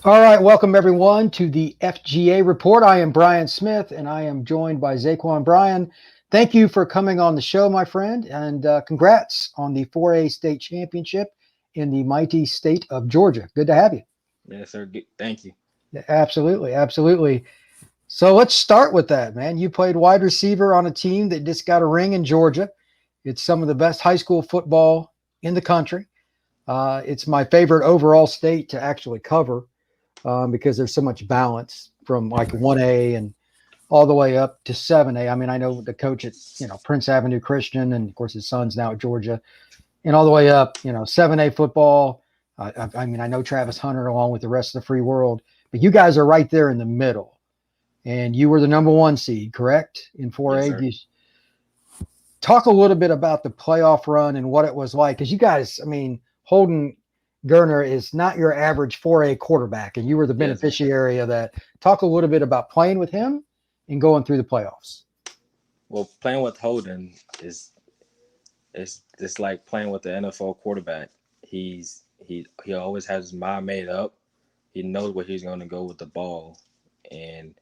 All right, welcome everyone to the FGA report. I am Brian Smith, and I am joined by Za'Quan Bryan. Thank you for coming on the show, my friend, and congrats on the 4A state championship in the mighty state of Georgia. Good to have you. Yes, sir. Thank you. Yeah, absolutely, absolutely. So let's start with that, man. You played wide receiver on a team that just got a ring in Georgia. It's some of the best high school football in the country. It's my favorite overall state to actually cover because there's so much balance from like 1A and all the way up to 7A. I mean, I know the coach at Prince Avenue Christian, and of course his son's now at Georgia, and all the way up, 7A football. I mean, I know Travis Hunter along with the rest of the free world, but you guys are right there in the middle, and you were the number one seed, correct, in Yes, 4A. sir. You talk a little bit about the playoff run and what it was like, because you guys, I mean, Holden Gerner is not your average 4A quarterback, and you were the Yes, sir. beneficiary of that. Talk a little bit about playing with him and going through the playoffs. Well, playing with Holden is just like playing with the NFL quarterback. He always has his mind made up. He knows where he's going to go with the ball, and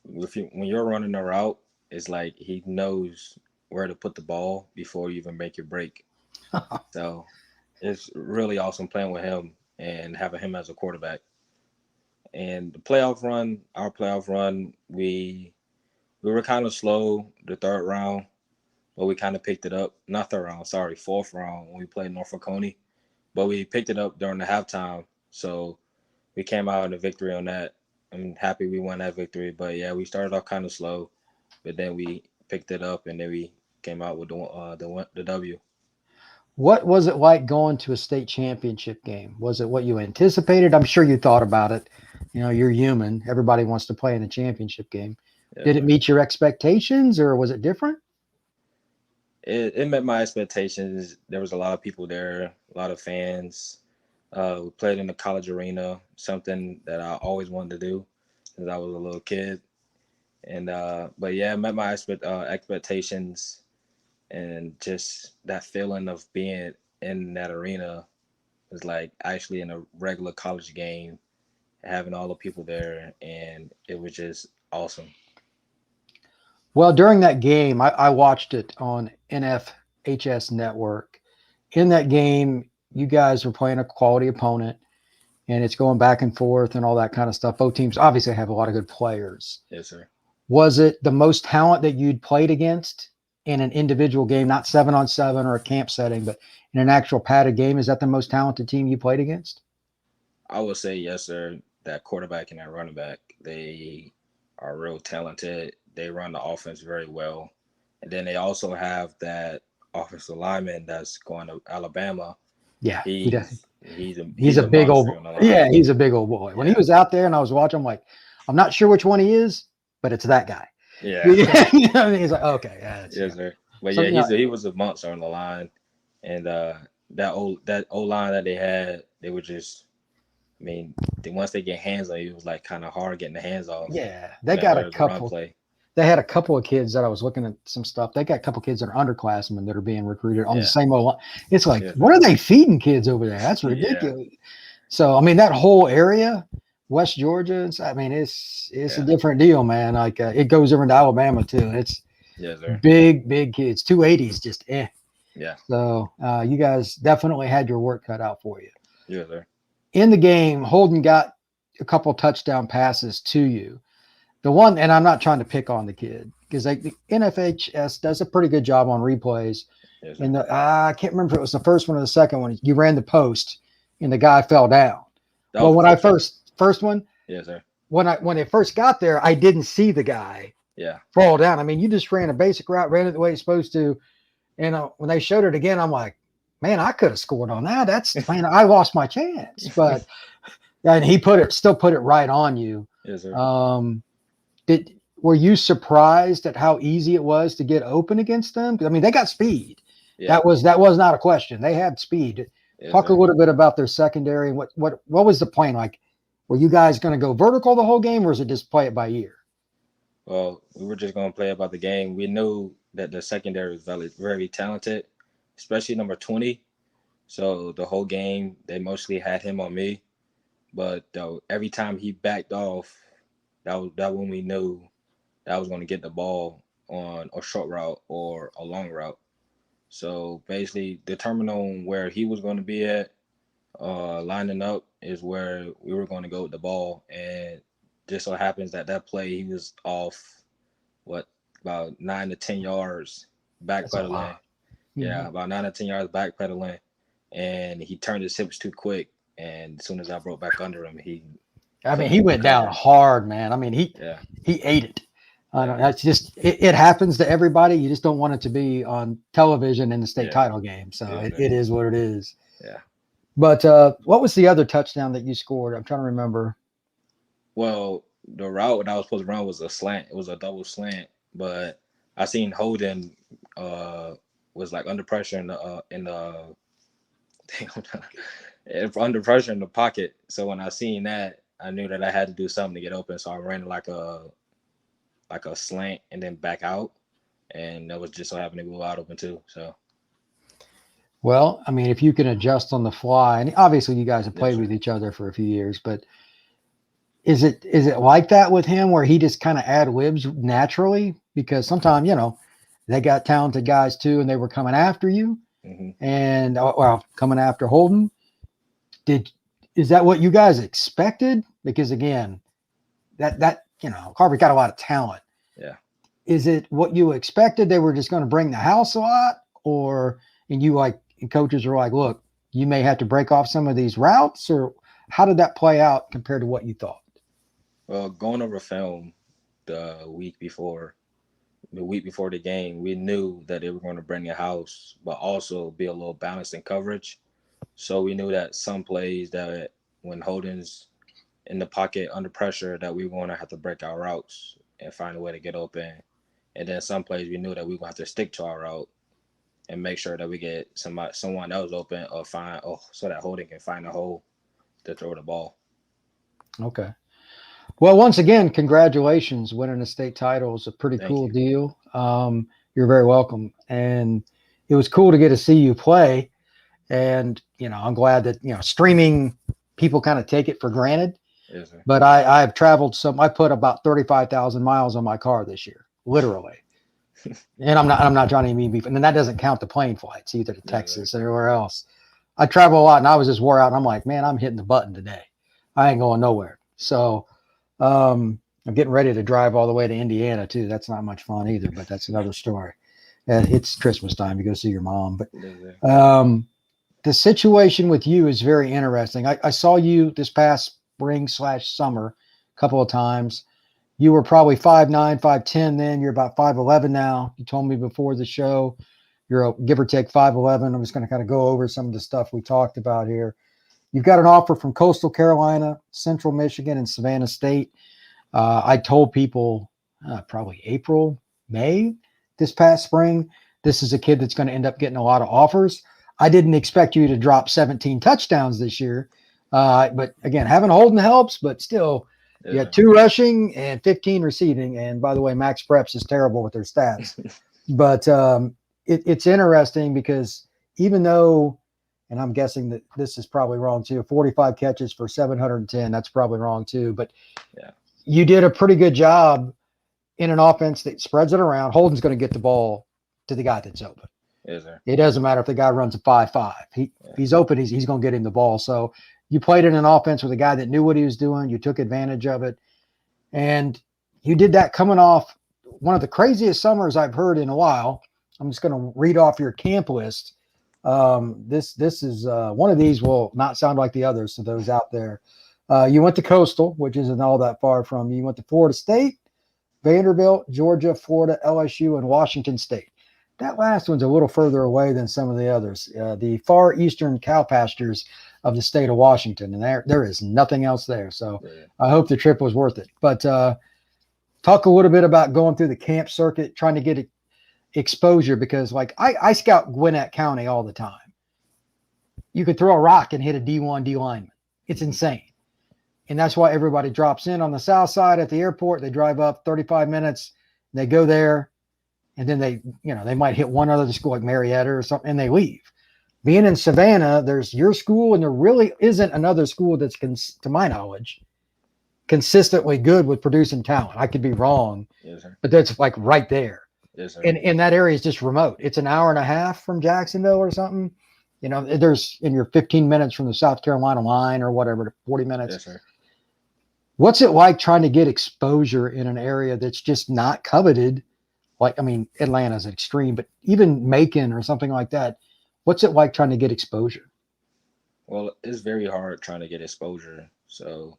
when you're running a route, it's like he knows where to put the ball before you even make your break. So it's really awesome playing with him and having him as a quarterback. And the playoff run, our playoff run, we were kind of slow the third round, but we kind of picked it up. Not third round, sorry, fourth round when we played Norfolk Coney. But we picked it up during the halftime. So we came out in a victory on that. I'm happy we won that victory. But yeah, we started off kind of slow, but then we picked it up and then we came out with the W. What was it like going to a state championship game? Was it what you anticipated? I'm sure you thought about it. You're human. Everybody wants to play in a championship game. Yes, Did it sir. meet your expectations, or was it different? It met my expectations. There was a lot of people there, a lot of fans. We played in the college arena, something that I always wanted to do since I was a little kid. And but yeah, it met my expectations, and just that feeling of being in that arena was like actually in a regular college game, having all the people there, and it was just awesome. Well, during that game, I watched it on NFHS Network. In that game, you guys were playing a quality opponent, and it's going back and forth and all that kind of stuff. Both teams obviously have a lot of good players. Yes, sir. Was it the most talent that you'd played against in an individual game, not 7-on-7 or a camp setting, but in an actual padded game? Is that the most talented team you played against? I would say yes, sir. That quarterback and that running back, they are real talented. They run the offense very well, and then they also have that offensive lineman that's going to Alabama. Yeah, he does. He's He's a a big monster old, on the yeah, line. he's a big old boy. When he Yeah, was out there and I was watching, I'm like, I'm not sure which one he is, but it's that guy. yeah, Yeah, he's like, okay, yeah, that's, yes, sir. But so yeah, he was a monster on the line, and that old line that they had, they were just. I mean, once they get hands on you, it was like kind of hard getting the hands off. yeah, And they I got a heard the run couple. play. They had a couple of kids that I was looking at some stuff. They got a couple kids that are underclassmen that are being recruited on the Yeah, same line. It's like, yes, what sir. are they feeding kids over there? That's Yeah, ridiculous. So, I mean, that whole area, West Georgia, I mean, it's a yeah, different deal, man. Like it goes over into Alabama too. It's yes, sir. big kids. 280s, just eh. Yeah, So, you guys definitely had your work cut out for you. yes, sir. In the game, Holden got a couple touchdown passes to you. The one, and I'm not trying to pick on the kid because like the NFHS does a pretty good job on replays. Yes, sir. And I can't remember if it was the first one or the second one. You ran the post, and the guy fell down. That Well, was the when I first one. first one, Yes, sir. when it first got there, I didn't see the guy Yeah, fall down. I mean, you just ran a basic route, ran it the way it's supposed to. And when they showed it again, I'm like, man, I could have scored on that. That's man, I lost my chance. But and he still put it right on you. yes, sir. Um, were you surprised at how easy it was to get open against them? I mean, they got speed. Yeah, That was not a question. They had speed. yes, Talk a sir. little bit about their secondary and what was the plan like? Were you guys going to go vertical the whole game, or is it just play it by ear? Well, we were just gonna play about the game. We knew that the secondary was very talented, especially number 20. So the whole game, they mostly had him on me. but every time he backed off, that when we knew that I was going to get the ball on a short route or a long route. So basically, determining on where he was going to be at, lining up is where we were going to go with the ball. And just so happens that that play he was off what about 9 to 10 yards That's a backpedaling. lot. Yeah, Mhm. about 9 to 10 yards backpedaling, and he turned his hips too quick. And as soon as I broke back under him, he I mean, couldn't he even went down recover. hard, man. I mean, Yeah, he ate it. I don't. yeah, That's just it happens to everybody. You just don't want it to be on television in the state yeah. title game. So Is it there? is what it is. Yeah. But what was the other touchdown that you scored? I'm trying to remember. Well, the route that I was supposed to run was a slant. It was a double slant, but I seen Holden uh was like under pressure in the under pressure in the pocket. So when I seen that, I knew that I had to do something to get open. So I ran like a slant and then back out, and that was just so happened to be wide open too. So Well, I mean, if you can adjust on the fly, and obviously you guys have yes, played sir. with each other for a few years, but is it like that with him where he just kind of ad libs naturally? Because sometimes, they got talented guys too, and they were coming after you Hmm. and well, coming after Holden. Did is that what you guys expected? Because again, that Harvard got a lot of talent. Yeah. Is it what you expected? They were just going to bring the house a lot, or and you like and coaches are like, look, you may have to break off some of these routes, or how did that play out compared to what you thought? Well, going over film the week before, the game, we knew that they were going to bring the house, but also be a little balanced in coverage. So we knew that some plays that when Holden's in the pocket under pressure, that we were going to have to break our routes and find a way to get open. And then some plays we knew that we were going to have to stick to our route and make sure that we get someone else open or find so that Holden can find a hole to throw the ball. Okay. Well, once again, congratulations. Winning a state title is a pretty Thank cool you. deal. You're very welcome. And it was cool to get to see you play. And, I'm glad that, streaming people kind of take it for granted. Yes, sir. But I've traveled I put about 35,000 miles on my car this year, literally. And I'm not trying to be, and then that doesn't count the plane flights either to Yes, sir. Texas or anywhere else. I travel a lot and I was just wore out. And I'm like, man, I'm hitting the button today. I ain't going nowhere. So, I'm getting ready to drive all the way to Indiana too. That's not much fun either, but that's another story. It's Christmas time. You go see your mom, but Yes, sir. the situation with you is very interesting. I saw you this past spring/summer a couple of times. You were probably 5'9", 5'10" then. You're about 5'11" now. You told me before the show you're a give or take 5'11". I'm just going to kind of go over some of the stuff we talked about here. You've got an offer from Coastal Carolina, Central Michigan, and Savannah State. I told people probably April, May this past spring, this is a kid that's going to end up getting a lot of offers. I didn't expect you to drop 17 touchdowns this year. But again, having Holden helps, but still, you Yes, had sir. 2 rushing and 15 receiving. And by the way, Max Preps is terrible with their stats. But it's interesting because even though, and I'm guessing that this is probably wrong too, 45 catches for 710, that's probably wrong too. But Yeah. you did a pretty good job in an offense that spreads it around. Holden's going to get the ball to the guy that's open. Yes, sir. It doesn't matter if the guy runs a 5.5. If Yeah. he's open, he's going to get him the ball. So you played in an offense with a guy that knew what he was doing. You took advantage of it. And you did that coming off one of the craziest summers I've heard in a while. I'm just going to read off your camp list. This is one of these will not sound like the others to those out there. You went to Coastal, which isn't all that far from you. You went to Florida State, Vanderbilt, Georgia, Florida, LSU, and Washington State. That last one's a little further away than some of the others. The far eastern cow pastures of the state of Washington, and there is nothing else there. So Yeah. I hope the trip was worth it. But talk a little bit about going through the camp circuit, trying to get exposure, because like I scout Gwinnett County all the time. You could throw a rock and hit a D1 D lineman. It's insane. And that's why everybody drops in on the south side at the airport. They drive up 35 minutes, they go there, and then they might hit one other school like Marietta or something, and they leave. being in Savannah, there's your school, and there really isn't another school that's, to my knowledge, consistently good with producing talent. I could be wrong, Yes, sir. but that's like right there. Yes, sir. And that area is just remote. It's an hour and a half from Jacksonville or something. You know, and you're 15 minutes from the South Carolina line or whatever, 40 minutes. Yes, sir. What's it like trying to get exposure in an area that's just not coveted? Like, I mean, Atlanta's an extreme, but even Macon or something like that. What's it like trying to get exposure? Well, it's very hard trying to get exposure. So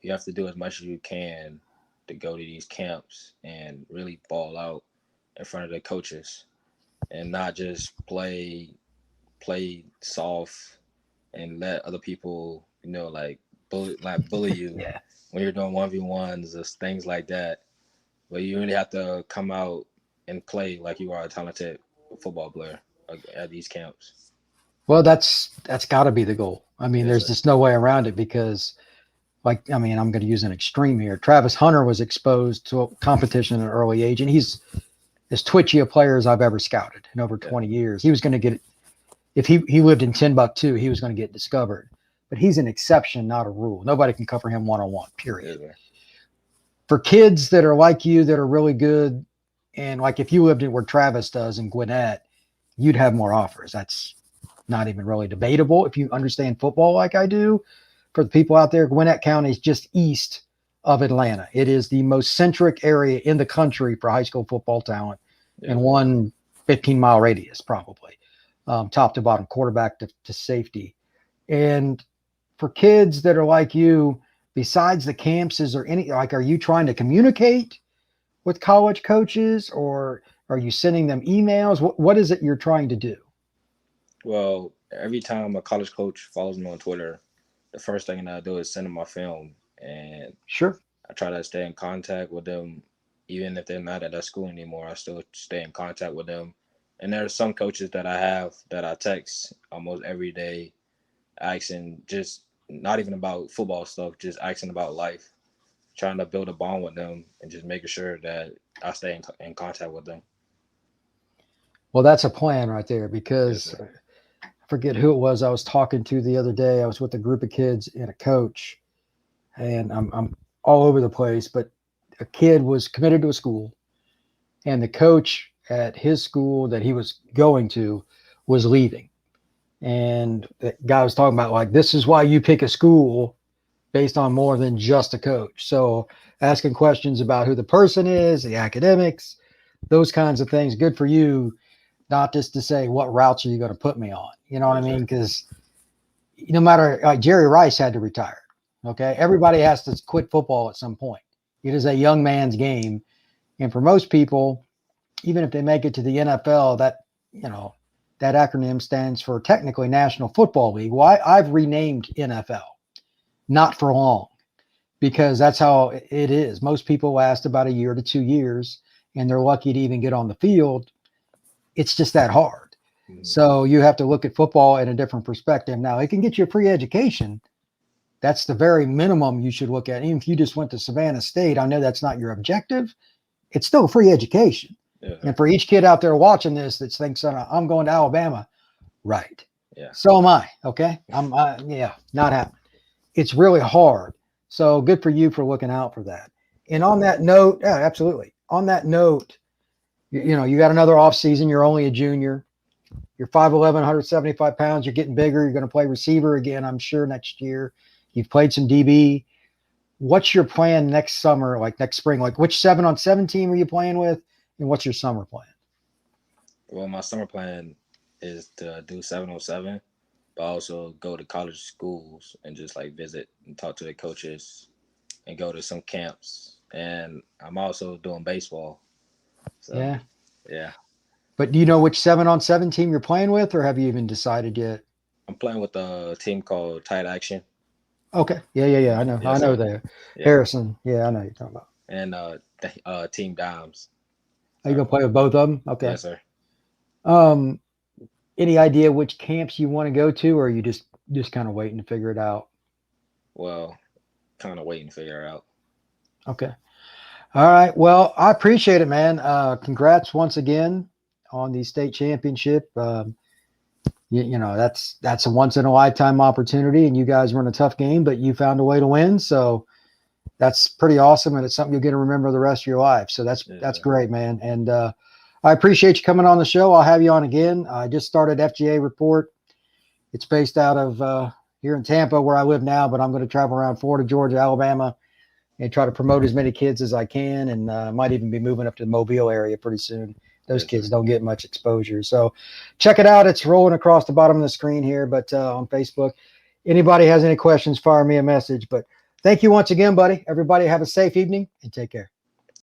you have to do as much as you can to go to these camps and really ball out in front of the coaches and not just play soft and let other people, like bully you Yeah. when you're doing 1v1s or things like that. But you really have to come out and play like you are a talented football player at these camps. Well, that's got to be the goal. I mean, Yes, there's sir. just no way around it because, like, I mean, I'm going to use an extreme here. Travis Hunter was exposed to a competition at an early age, and he's as twitchy a player as I've ever scouted in over 20 years. He was going to get, if he lived in Timbuktu, he was going to get discovered. But he's an exception, not a rule. Nobody can cover him one-on-one, period. Yes, For kids that are like you, that are really good, and like if you lived in where Travis does in Gwinnett, you'd have more offers. That's not even really debatable if you understand football like I do. For the people out there, Gwinnett County is just east of Atlanta. It is the most centric area in the country for high school football talent in one 15-mile radius, probably, top to bottom, quarterback to safety. And for kids that are like you, besides the camps, is there any, like, are you trying to communicate with college coaches, or are you sending them emails? What is it you're trying to do? Well, every time a college coach follows me on Twitter, the first thing I do is send them my film, and Sure. I try to stay in contact with them, even if they're not at that school anymore. I still stay in contact with them. And there are some coaches that I have that I text almost every day, asking just not even about football stuff, just asking about life, trying to build a bond with them, and just making sure that I stay in contact with them. Well, that's a plan right there, Yes, because sir. I forget who it was I was talking to the other day. I was with a group of kids and a coach, and I'm all over the place, but a kid was committed to a school, and the coach at his school that he was going to was leaving. And the guy was talking about, like, this is why you pick a school based on more than just a coach. So asking questions about who the person is, the academics, those kinds of things. Good for you, not just to say, what routes are you going to put me on? You know what I Yes, sir. mean? Because no matter, like, Jerry Rice had to retire. Okay. Everybody has to quit football at some point. It is a young man's game. And for most people, even if they make it to the NFL, that, that acronym stands for technically National Football League. Well, I've renamed NFL, not for long, because that's how it is. Most people last about a year to 2 years, and they're lucky to even get on the field. It's just that hard. Mm-hmm. So you have to look at football in a different perspective. Now, it can get you a free education. That's the very minimum you should look at. Even if you just went to Savannah State, I know that's not your objective. It's still free education. Yeah. And for each kid out there watching this that thinks, I'm going to Alabama, right? Yeah. So am I. Okay. Not happening. It's really hard. So good for you for looking out for that. And on that note, yeah, absolutely. On that note, you got another off season. You're only a junior. You're 5'11", 175 pounds. You're getting bigger. You're going to play receiver again, I'm sure, next year. You've played some DB. What's your plan next summer, like next spring? Like, which 7-on-7 team are you playing with, and what's your summer plan? Well, my summer plan is to do 7-on-7, but also go to college schools and just like visit and talk to the coaches and go to some camps. And I'm also doing baseball. So, yeah. But do you know which 7-on-7 team you're playing with, or have you even decided yet? I'm playing with a team called Tight Action. Okay. Yeah. I know. Yes, I know sir. that. Yeah. Harrison. Yeah, I know you're talking about. And Team Dimes. Are you gonna play with both of them? Okay. Yes, sir. Any idea which camps you want to go to, or are you just kind of waiting to figure it out? Well, kind of waiting to figure it out. Okay. All right. Well, I appreciate it, man. Congrats once again on the state championship. you know, that's a once in a lifetime opportunity, and you guys were in a tough game, but you found a way to win. So that's pretty awesome, and it's something you're going to remember the rest of your life. So that's great, man. And I appreciate you coming on the show. I'll have you on again. I just started FGA Report. It's based out of here in Tampa, where I live now, but I'm going to travel around Florida, Georgia, Alabama, and try to promote as many kids as I can, and might even be moving up to the Mobile area pretty soon. Those kids don't get much exposure. So check it out. It's rolling across the bottom of the screen here, but on Facebook. Anybody has any questions, fire me a message. But thank you once again, buddy. Everybody have a safe evening and take care.